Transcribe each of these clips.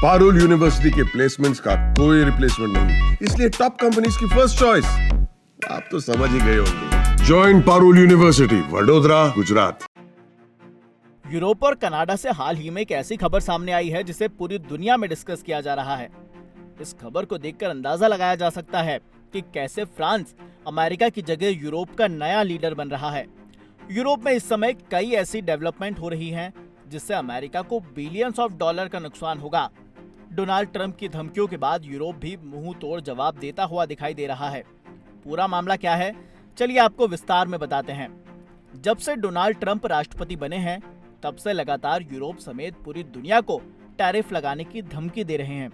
Parul university के placements का कोई रिप्लेसमेंट नहीं, इसलिए टॉप कंपनीज की फर्स्ट चॉइस। आप तो समझ ही गए होंगे। Join Parul university, Vadodara, Gujarat. Europe और कनाडा से हाल ही में एक ऐसी खबर सामने आई है जिसे पूरी दुनिया में डिस्कस किया जा रहा है। इस खबर को देखकर अंदाजा लगाया जा सकता है कि कैसे फ्रांस अमेरिका की जगह यूरोप का नया लीडर बन रहा है। यूरोप में इस समय कई ऐसी डेवलपमेंट हो रही हैं जिससे अमेरिका को बिलियंस ऑफ डॉलर का नुकसान होगा। डोनाल्ड ट्रंप की धमकियों के बाद यूरोप भी मुंह तोड़ जवाब देता हुआ दिखाई दे रहा है। पूरा मामला क्या है, चलिए आपको विस्तार में बताते हैं। जब से डोनाल्ड ट्रंप राष्ट्रपति बने हैं तब से लगातार यूरोप समेत पूरी दुनिया को टैरिफ लगाने की धमकी दे रहे हैं।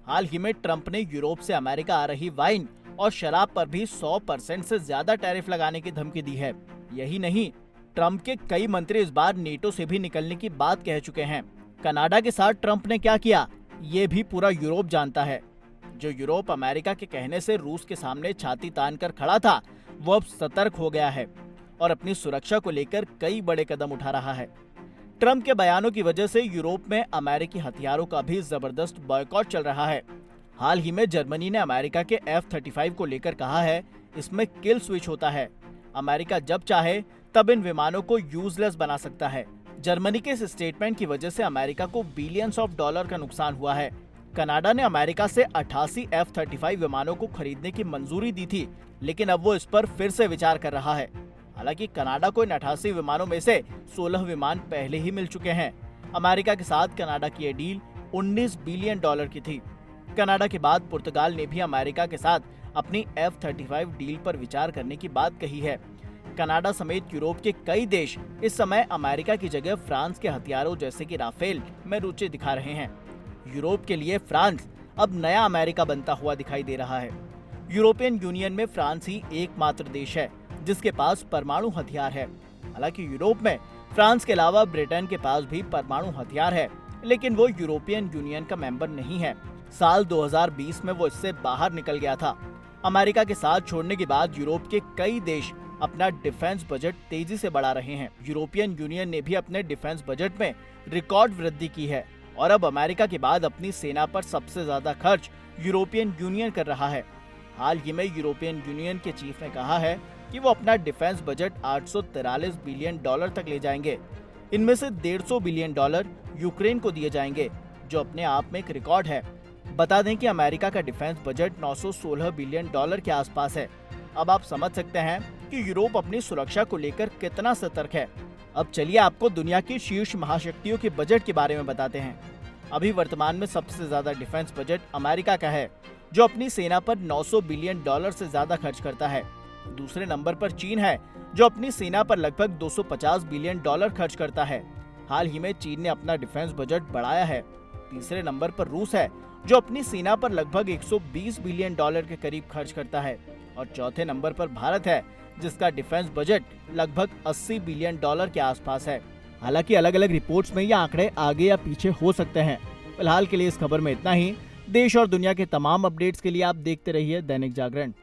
हाल ही में ट्रंप ने यूरोप से अमेरिका आ रही वाइन और शराब पर भी 100% से ज्यादा टैरिफ लगाने की धमकी दी है। यही नहीं, ट्रंप के कई मंत्री इस बार नेटो से भी निकलने की बात कह चुके हैं। कनाडा के साथ ट्रंप ने क्या किया, ये भी पूरा यूरोप जानता है। जो यूरोप अमेरिका के कहने से रूस के सामने छाती तान कर खड़ा था, वो अब सतर्क हो गया है और अपनी सुरक्षा को लेकर कई बड़े कदम उठा रहा है। ट्रंप के बयानों की वजह से यूरोप में अमेरिकी हथियारों का भी जबरदस्त बॉयकॉट चल रहा है। हाल ही में जर्मनी ने अमेरिका के F-35 को लेकर कहा है, इसमें किल स्विच होता है। अमेरिका जब चाहे तब इन विमानों को यूजलेस बना सकता है। जर्मनी के इस स्टेटमेंट की वजह से अमेरिका को बिलियंस ऑफ डॉलर का नुकसान हुआ है। कनाडा ने अमेरिका से 88 F-35 विमानों को खरीदने की मंजूरी दी थी, लेकिन अब वो इस पर फिर से विचार कर रहा है। हालांकि कनाडा को इन 88 विमानों में से 16 विमान पहले ही मिल चुके हैं। अमेरिका के साथ कनाडा की ये डील 19 बिलियन डॉलर की थी। कनाडा के बाद पुर्तगाल ने भी अमेरिका के साथ अपनी F-35 डील पर विचार करने की बात कही है। कनाडा समेत यूरोप के कई देश इस समय अमेरिका की जगह फ्रांस के हथियारों जैसे कि राफेल में रुचि दिखा रहे हैं। यूरोप के लिए फ्रांस अब नया अमेरिका बनता हुआ दिखाई दे रहा है। यूरोपियन यूनियन में फ्रांस ही एकमात्र देश है जिसके पास परमाणु हथियार है। हालांकि यूरोप में फ्रांस के अलावा ब्रिटेन के पास भी परमाणु हथियार है, लेकिन वो यूरोपियन यूनियन का मेंबर नहीं है। साल 2020 में वो इससे बाहर निकल गया था। अमेरिका के साथ छोड़ने के बाद यूरोप के कई देश अपना डिफेंस बजट तेजी से बढ़ा रहे हैं। यूरोपियन यूनियन ने भी अपने डिफेंस बजट में रिकॉर्ड वृद्धि की है और अब अमेरिका के बाद अपनी सेना पर सबसे ज्यादा खर्च यूरोपियन यूनियन कर रहा है। हाल ही में यूरोपियन यूनियन के चीफ ने कहा है कि वो अपना डिफेंस बजट 843 बिलियन डॉलर तक ले जाएंगे। इनमें से 150 बिलियन डॉलर यूक्रेन को दिए जाएंगे, जो अपने आप में एक रिकॉर्ड है। बता दें कि अमेरिका का डिफेंस बजट 916 बिलियन डॉलर के आसपास है। अब आप समझ सकते हैं कि यूरोप अपनी सुरक्षा को लेकर कितना सतर्क है। अब चलिए आपको दुनिया की शीर्ष महाशक्तियों के बजट के बारे में बताते हैं। अभी वर्तमान में सबसे ज्यादा डिफेंस बजट अमेरिका का है, जो अपनी सेना पर 900 बिलियन डॉलर से ज्यादा खर्च करता है। दूसरे नंबर पर चीन है, जो अपनी सेना पर लगभग 250 बिलियन डॉलर खर्च करता है। हाल ही में चीन ने अपना डिफेंस बजट बढ़ाया है। तीसरे नंबर पर रूस है, जो अपनी सेना पर लगभग 120 बिलियन डॉलर के करीब खर्च करता है। और चौथे नंबर पर भारत है, जिसका डिफेंस बजट लगभग 80 बिलियन डॉलर के आसपास है। हालांकि अलग अलग रिपोर्ट्स में ये आंकड़े आगे या पीछे हो सकते हैं। फिलहाल के लिए इस खबर में इतना ही। देश और दुनिया के तमाम अपडेट्स के लिए आप देखते रहिए दैनिक जागरण।